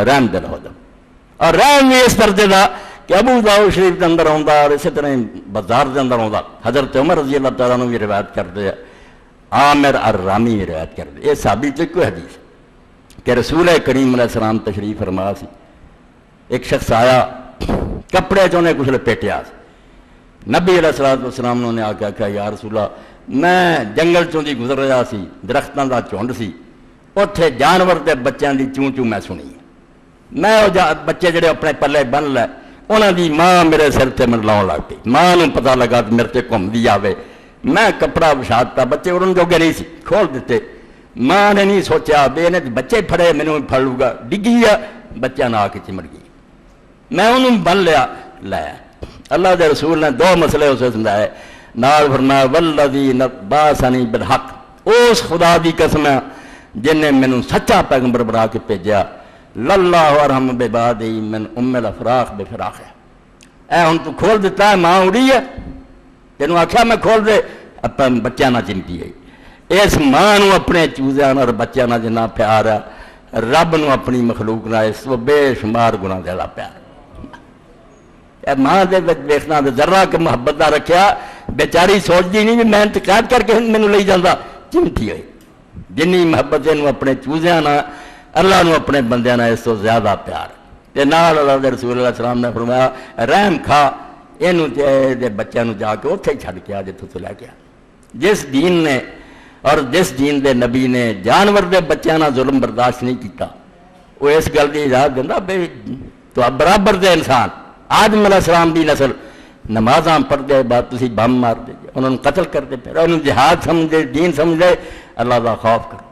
رحم دل ہو جاؤ. اور رحم بھی اس درجے کا کہ ابو داؤد شریف کے اندر آتا اور اسی طرح بازار کے اندر آتا. حضرت عمر رضی اللہ تعالیٰ عنہ بھی روایت کرتے ہیں, عامر الرامی بھی روایت کرتے. یہ صحابی تو کوئی حدیث کہ رسول کریم علیہ السلام تشریف فرما سی, ایک شخص آیا کپڑے چ انہیں کچھ لپیٹیا. نبی علیہ السلام نے آ کے آخیا یا رسول اللہ میں جنگل چوں دی گزر رہا سی, درختوں کا جھنڈ سی, اتنے جانور کے بچوں کی چوں چوں میں سنی. میں وہ بچے جڑے اپنے پلے بن لے انہوں دی ماں میرے سر سے من لاؤ لگ پی. ماں نوں پتہ لگا کہ میرے سے گھومتی آئے. میں کپڑا وچھاتا, بچے اڑن جوگے نہیں سی, کھول دیتے. ماں نے نہیں سوچا بے نے بچے پھڑے مینوں پھڑ لوں گا, ڈگی آ بچہ نہ آ کے چمڑ گئی. میں انہوں بن لیا لایا. اللہ دے رسول نے دو مسئلے اسے سمجھائے. نال فرمایا والذی بعثنی بالحق, اس خدا دی قسم ہے جن نے مینوں سچا پیغمبر بنا کے بھیجا. للہ ارحم بعبادی من ام الافراخ بفراخ. اے ہن تو کھول دیتا ہے, ماں اڑی ہے, تینوں آخیا میں کھول دے, اپنے بچہ نہ چمٹی ہے. اس ماں نو اپنے چوزیاں اور بچہ نہ جنا پیار ہے, رب نو اپنی مخلوق نہ اس کو بے شمار گنا دلا پیار. ماں دے ویکھنا ذرا کہ محبت دا رکھیا, بیچاری سوچتی نہیں بھی میں انتقاد کر کے مینوں لئی جاندا, چمٹی ہوئی. جنی محبت انہوں اپنے چوزیاں نہ اللہ نو اپنے بندیاں نہ اس تو زیادہ پیار. تے نال اللہ دے رسول اللہ السلام نے فرمایا رحم کھا اینوں تے بچیاں نو جا کے اوتھے چھڈ کے آ جتھوں تو لے کے آ. جس دین نے اور جس دین دے نبی نے جانور دے بچیاں نہ ظلم برداشت نہیں کیتا, وہ اس گل دی اجازت دیندا بے تو برابر دے انسان. آدم علیہ السلام دی نسل نمازاں پڑھ دے بعد تسی بم مار دے, انہوں نے قتل کر دے, پھر انہوں جہاد سمجھے, دین سمجھے, اللہ دا خوف کر